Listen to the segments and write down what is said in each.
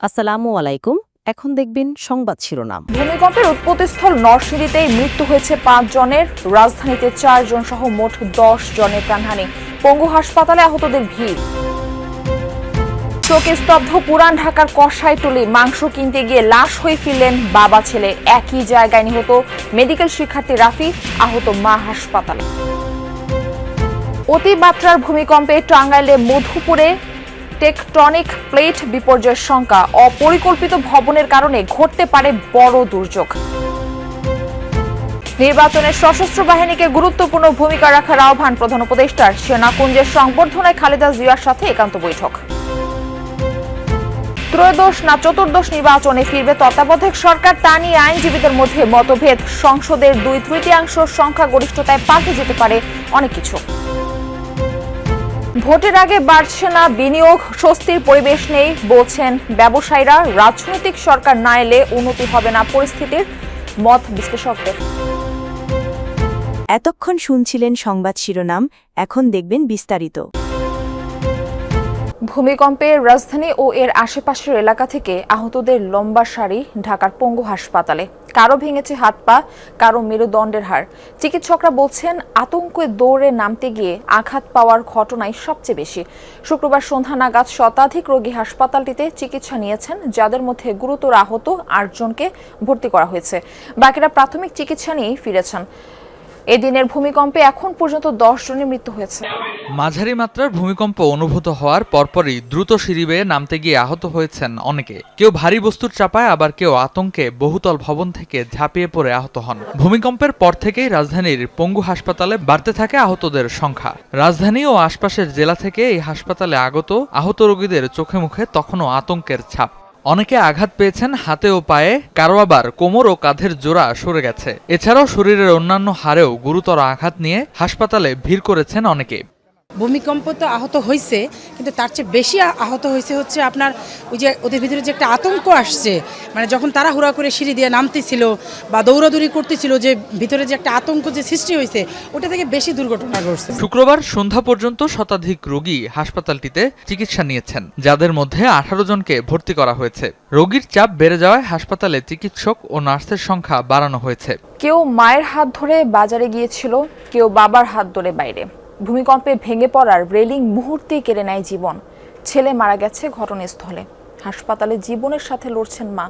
আসসালামু আলাইকুম। এখন দেখবেন সংবাদ শিরোনাম। ভূমিকম্পের উৎপত্তিস্থল নরসিংদীতেই মৃত্যু হয়েছে 5 জনের, রাজধানীতে 4 জন সহ মোট 10 জনের প্রাণহানি। পঙ্গু হাসপাতালে আহতদের ভিড়। শোকে স্তব্ধ পুরান ঢাকার কসাইটুলি। মাংস কিনতে গিয়ে লাশ হয়ে ফিরলেন বাবা ছেলে। একই জায়গায় নিহত মেডিকেল শিক্ষার্থী রাফি, আহত মা হাসপাতালে। অতিমাত্রার ভূমিকম্পে টাঙ্গাইলে মধুপুরে টেকটনিক প্লেট বিপর্যয়ের শঙ্কা। অপরিকল্পিত ভবনের কারণে ঘটতে পারে বড় দুর্যোগ। নির্বাচনে সশস্ত্র বাহিনীকে গুরুত্বপূর্ণ ভূমিকা রাখার আহ্বান প্রধান উপদেষ্টার। সেনাকুঞ্জের সংবর্ধনায় খালেদা জিয়ার সাথে একান্ত বৈঠক। ত্রয়োদশ না চতুর্দশ নির্বাচনে ফিরবে তত্ত্বাবধায়ক সরকার, তা নিয়ে আইনজীবীদের মধ্যে মতভেদ। সংসদের 2/3 সংখ্যাগরিষ্ঠতায় পাল্টে যেতে পারে অনেক কিছু। ভোটের আগে বাড়ছে না বিনিয়োগ, স্বস্তির পরিবেশ নেই বলছেন ব্যবসায়ীরা। রাজনৈতিক সরকার না এলে উন্নতি হবে না পরিস্থিতির, মত বিশ্লেষকদের। এতক্ষণ শুনছিলেন সংবাদ শিরোনাম, এখন দেখবেন বিস্তারিত। ভূমিকম্পে রাজধানী ও এর আশেপাশের এলাকা থেকে আহতদের লম্বা সারি ঢাকার পঙ্গু হাসপাতালে। কারো ভেঙেছে হাত পা, কারো মেরুদণ্ডের হাড়। চিকিৎসকরা বলছেন আতঙ্কে দৌড়ে নামতে গিয়ে আঘাত পাওয়ার ঘটনাই সবচেয়ে বেশি। শুক্রবার সন্ধ্যা নাগাদ শতাধিক রোগী হাসপাতালটিতে চিকিৎসা নিয়েছেন, যাদের মধ্যে গুরুতর আহত 8 জনকে ভর্তি করা হয়েছে। বাকিরা প্রাথমিক চিকিৎসা নিয়েই ফিরেছেন। এদিনের ভূমিকম্পে এখন পর্যন্ত 10 জনের মৃত্যু হয়েছে। মাঝারি মাত্রার ভূমিকম্প অনুভূত হওয়ার পরপরই দ্রুত সিঁড়ি বেয়ে নামতে গিয়ে আহত হয়েছেন অনেকে। কেউ ভারী বস্তুর চাপায়, আবার কেউ আতঙ্কে বহুতল ভবন থেকে ঝাঁপিয়ে পড়ে আহত হন। ভূমিকম্পের পর থেকেই রাজধানীর পঙ্গু হাসপাতালে বাড়তে থাকে আহতদের সংখ্যা। রাজধানী ও আশপাশের জেলা থেকে এই হাসপাতালে আগত আহত রোগীদের চোখে মুখে তখনও আতঙ্কের ছাপ। অনেকে আঘাত পেয়েছেন হাতে ও পায়ে, কারো আবার কোমর ও কাঁধের জোড়া সরে গেছে। এছাড়াও শরীরের অন্যান্য হাড়েও গুরুতর আঘাত নিয়ে হাসপাতালে ভিড় করেছেন অনেকে। ভূমিকম্প তো আহত হয়েছে, কিন্তু তার চেয়ে বেশি আহত হয়েছে হচ্ছে আপনার ওই যে ওদের ভিতরে যে একটা আতঙ্ক আসছে, মানে যখন তারা হুড়া করে সিঁড়ি দিয়ে নামতেছিল বা দৌড়াদৌড়ি করতেছিল, যে ভিতরে যে একটা আতঙ্ক যে সৃষ্টি হয়েছে, ওটা থেকে বেশি দুর্ঘটনা ঘটছে। শুক্রবার সন্ধ্যা পর্যন্ত শতাধিক রোগী হাসপাতালটিতে চিকিৎসা নিয়েছেন, যাদের মধ্যে 18 জনকে ভর্তি করা হয়েছে। রোগীর চাপ বেড়ে যাওয়ায় হাসপাতালে চিকিৎসক ও নার্সের সংখ্যা বাড়ানো হয়েছে। কেউ মায়ের হাত ধরে বাজারে গিয়েছিল, কেউ বাবার হাত ধরে বাইরে। ভূমিকম্পে ভেঙে পড়ার রেলিং মুহূর্তেই কেড়ে নেয় জীবন। ছেলে মারা গেছে ঘটনাস্থলে। হাসপাতালে জীবনের সাথে লড়ছেন মা।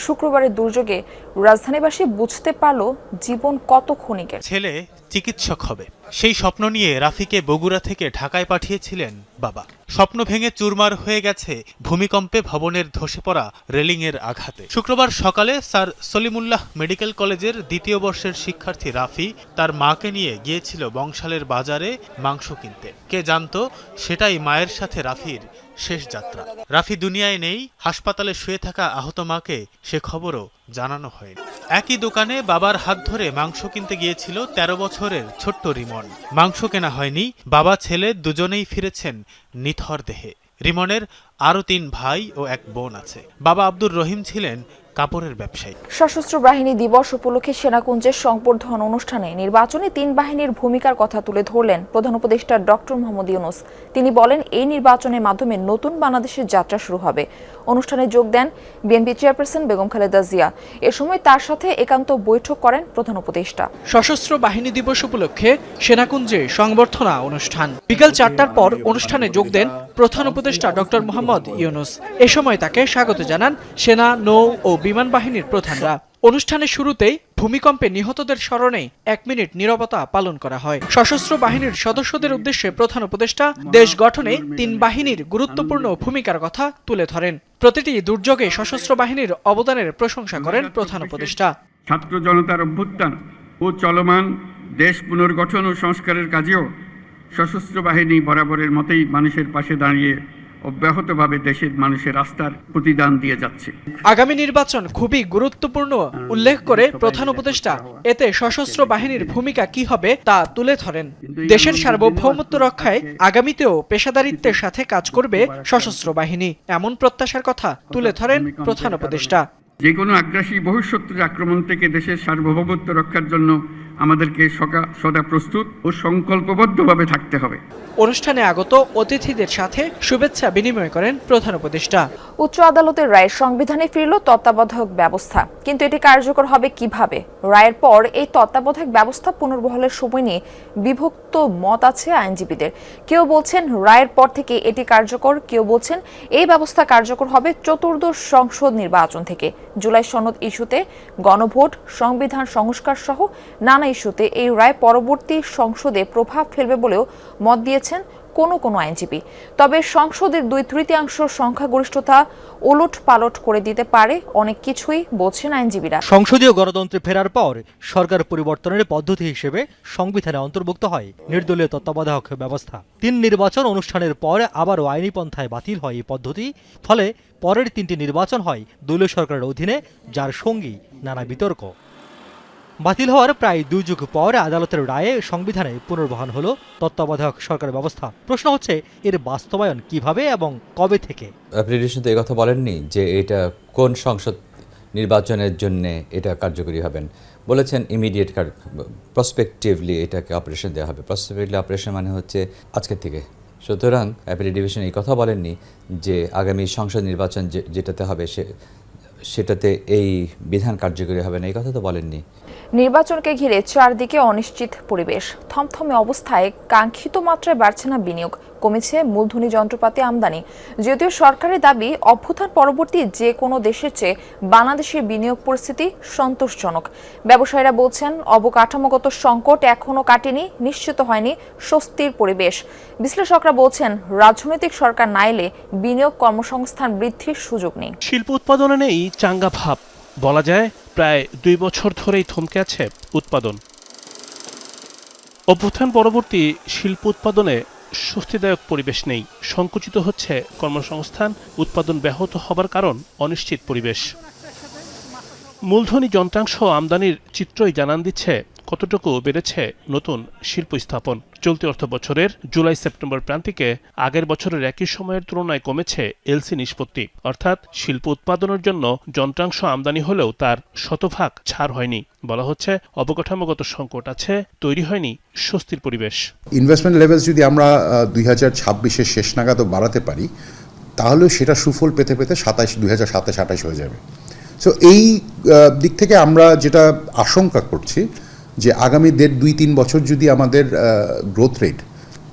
শুক্রবারের দুর্যোগে রাজধানীবাসী বুঝতে পারল জীবন কত ক্ষণিকের। ছেলে চিকিৎসক হবে, সেই স্বপ্ন নিয়ে রাফিকে বগুড়া থেকে ঢাকায় পাঠিয়েছিলেন বাবা। স্বপ্ন ভেঙে চুরমার হয়ে গেছে ভূমিকম্পে ভবনের ধসে পড়া রেলিংয়ের আঘাতে। শুক্রবার সকালে স্যার সলিমুল্লাহ মেডিকেল কলেজের 2য় বর্ষের শিক্ষার্থী রাফি তার মাকে নিয়ে গিয়েছিল বংশালের বাজারে মাংস কিনতে। কে জানতো সেটাই মায়ের সাথে রাফির শেষ যাত্রা। রাফি দুনিয়ায় নেই, হাসপাতালে শুয়ে থাকা আহত মাকে সে খবরও জানানো হয়নি। একই দোকানে বাবার হাত ধরে মাংস কিনতে গিয়েছিল 13 বছরের ছোট্ট রিমন। মাংস কেনা হয়নি, বাবা ছেলে দুজনেই ফিরেছেন নিথর দেহে। রিমনের আরও 3 ভাই ও 1 বোন আছে। বাবা আব্দুর রহিম ছিলেন কাপড়ের ব্যবসায়ী। সশস্ত্র বাহিনী দিবস উপলক্ষে সেনাকুঞ্জের সংবর্ধন অনুষ্ঠানে নির্বাচনে 3 বাহিনীর ভূমিকার কথা তুলে ধরলেন প্রধান উপদেষ্টা ডক্টর মোহাম্মদ ইউনূস। তিনি বলেন, এই নির্বাচনের মাধ্যমে নতুন বাংলাদেশের যাত্রা শুরু হবে। অনুষ্ঠানে যোগ দেন বিএনপি চেয়ারপারসন বেগম খালেদা জিয়া। এ সময় তার সাথে একান্ত বৈঠক করেন প্রধান উপদেষ্টা। সশস্ত্র বাহিনী দিবস উপলক্ষে সেনাকুঞ্জে সংবর্ধনা অনুষ্ঠান। বিকাল 4টার পর অনুষ্ঠানে যোগ দেন প্রধান উপদেষ্টা ডক্টর মোহাম্মদ ইউনূস। এ সময় তাকে স্বাগত জানান সেনা, নৌ ও বিমান বাহিনীর প্রধানরা। অনুষ্ঠানের শুরুতেই ভূমিকম্পে নিহতদের স্মরণে 1 মিনিট নীরবতা পালন করা হয়। সশস্ত্র বাহিনীর সদস্যদের উদ্দেশ্যে প্রধান উপদেষ্টা দেশ গঠনে 3 বাহিনীর গুরুত্বপূর্ণ ভূমিকার কথা তুলে ধরেন। প্রতিটি দুর্যোগে সশস্ত্র বাহিনীর অবদানের প্রশংসা করেন প্রধান উপদেষ্টা। ছাত্র জনতার অভ্যুত্থান ও চলমান দেশ পুনর্গঠন ও সংস্কারের কাজেও সশস্ত্র বাহিনী বরাবরের মতোই মানুষের পাশে দাঁড়িয়ে অব্যাহতভাবে দেশের মানুষের আস্থার প্রতিদান দিয়ে যাচ্ছে। আগামী নির্বাচন খুবই গুরুত্বপূর্ণ উল্লেখ করে প্রধান উপদেষ্টা এতে সশস্ত্র বাহিনীর ভূমিকা কি হবে তা তুলে ধরেন। দেশের সার্বভৌমত্ব রক্ষায় আগামীতেও পেশাদারিত্বের সাথে কাজ করবে সশস্ত্র বাহিনী, এমন প্রত্যাশার কথা তুলে ধরেন প্রধান উপদেষ্টা। যে কোনো আগ্রাসী বহিঃশত্রুর আক্রমণ থেকে দেশের সার্বভৌমত্ব রক্ষার জন্য আমাদেরকে সদা প্রস্তুত ও সংকল্পবদ্ধভাবে থাকতে হবে। অনুষ্ঠানে আগত অতিথিদের সাথে শুভেচ্ছা বিনিময় করেন প্রধান উপদেষ্টা। উচ্চ আদালতের রায় সংবিধানে ফিরল তত্ত্বাবধায়ক ব্যবস্থা, কিন্তু এটি কার্যকর হবে কিভাবে? রায়ের পর এই তত্ত্বাবধায়ক ব্যবস্থা পুনর্বহালের সময় নিয়ে বিভক্ত মত আছে আইনজীবীদের। কেউ বলছেন রায়ের পর থেকে এটি কার্যকর, কেউ বলছেন এই ব্যবস্থা কার্যকর হবে চতুর্দশ সংসদ নির্বাচন থেকে। জুলাই সনদ ইস্যুতে গণভোট, সংবিধান সংস্কার সহ নানা ইস্যুতে এই রায় পরবর্তী সংসদে প্রভাব ফেলবে বলেও মত দিয়েছেন কোনো আইনজীবী। তবে সংসদের 2/3 সংখ্যাগরিষ্ঠতা ওলট পালট করে দিতে পারে অনেক কিছুই, বলছেন আইনজীবীরা। সংসদীয় গণতন্ত্রে ফেরার পর সরকার পরিবর্তনের পদ্ধতি হিসেবে সংবিধানে অন্তর্ভুক্ত হয় নির্দলীয় তত্ত্বাবধায়ক ব্যবস্থা। 3 নির্বাচন অনুষ্ঠানের পর আবারও আইনি পন্থায় বাতিল হয় এই পদ্ধতি। ফলে পরের 3টি নির্বাচন হয় দলীয় সরকারের অধীনে, যার সঙ্গী নানা বিতর্ক। বাতিল হওয়ার প্রায় 2 যুগ পর আদালতের রায়ে সংবিধানে পুনর্বহাল হলো তত্ত্বাবধায়ক সরকার ব্যবস্থা। প্রশ্ন হচ্ছে এর বাস্তবায়ন কিভাবে এবং কবে থেকে? অ্যাপ্লিকেশন তো একথা বলেননি যে এটা কোন সংসদ নির্বাচনের জন্য এটা কার্যকরী হবেন। বলেছেন ইমিডিয়েট প্রসপেক্টিভলি এটাকে অপারেশন দেওয়া হবে। প্রসপেক্টিভলি অপারেশন মানে হচ্ছে আজকের থেকে। সুতরাং অ্যাপিলেট ডিভিশন এই কথা বলেননি যে আগামী সংসদ নির্বাচন যেটাতে হবে সেটাতে এই বিধান কার্যকরী হবে না, এই কথা তো বলেননি। নির্বাচনকে ঘিরে চারদিকে অনিশ্চিত পরিবেশ। থমথমে অবস্থায় কাঙ্ক্ষিত মাত্রায় বাড়ছে না বিনিয়োগ, কমেছে মূলধনী যন্ত্রপাতি আমদানি। যদিও সরকারের দাবি অভ্যুত্থান পরবর্তী যে কোনো দেশের চেয়ে বাংলাদেশের বিনিয়োগ পরিস্থিতি সন্তোষজনক। ব্যবসায়ীরা বলছেন অবকাঠামোগত সংকট এখনো কাটেনি, নিশ্চিত হয়নি স্বস্তির পরিবেশ। বিশ্লেষকরা বলছেন রাজনৈতিক সরকার না এলে বিনিয়োগ, কর্মসংস্থান বৃদ্ধির সুযোগ নেই। শিল্প উৎপাদনে নেই চাঙ্গা ভাব, বলা যায় প্রায় 2 বছর ধরেই থমকে আছে উৎপাদন। অভ্যুত্থান পরবর্তী শিল্প উৎপাদনে স্বস্তিদায়ক পরিবেশ নেই, সংকুচিত হচ্ছে কর্মসংস্থান, উৎপাদন ব্যাহত হবার কারণ অনিশ্চিত পরিবেশ। মূলধনী যন্ত্রাংশ আমদানির চিত্রই জানান দিচ্ছে কতটুকু বেড়েছে নতুন শিল্প স্থাপন। চলতি অর্থ বছরের জুলাই-সেপ্টেম্বর প্রান্তিকে আগের বছরের একই সময়ের তুলনায় কমেছে এলসি নিষ্পত্তি, অর্থাৎ শিল্প উৎপাদনের জন্য যন্ত্রাংশ আমদানি হলেও তার শতভাগ ছাড় হয়নি। বলা হচ্ছে অবকাঠামোগত সংকট আছে, তৈরি হয়নি স্বস্তির পরিবেশ। ইনভেস্টমেন্ট লেভেলস যদি আমরা 2026-এর শেষ নাগাদও বাড়াতে পারি, তাহলেও সেটা সুফল পেতে পেতে 2027-28 হয়ে যাবে। সো এই দিক থেকে আমরা যেটা আশঙ্কা করছি যে আগামী 1.5-2-3 বছর যদি আমাদের গ্রোথ রেট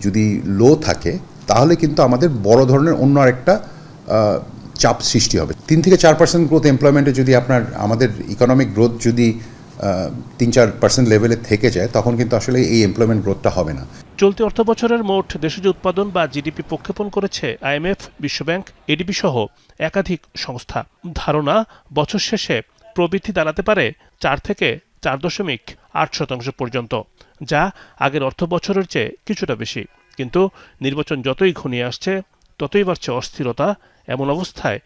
যদি লো থাকে, তাহলে কিন্তু আমাদের বড় ধরনের অন্য আরেকটা চাপ সৃষ্টি হবে। 3-4% গ্রোথ এমপ্লয়মেন্টে যদি আমাদের ইকোনমিক গ্রোথ যদি 3-4% লেভেলে থেকে যায়, তখন কিন্তু আসলে এই এমপ্লয়মেন্ট গ্রোথটা হবে না। চলতি অর্থ বছরের মোট দেশজ উৎপাদন বা জিডিপি প্রক্ষেপণ করেছে আইএমএফ, বিশ্বব্যাংক, এডিবি সহ একাধিক সংস্থা। ধারণা বছর শেষে প্রবৃদ্ধি দাঁড়াতে পারে 4 থেকে 4.8% পর্যন্ত, যা আগের অর্থ বছরের চেয়ে কিছুটা বেশি। কিন্তু নির্বাচন যতই ঘনিয়ে আসছে ততই বাড়ছে অস্থিরতা। এমন অবস্থায়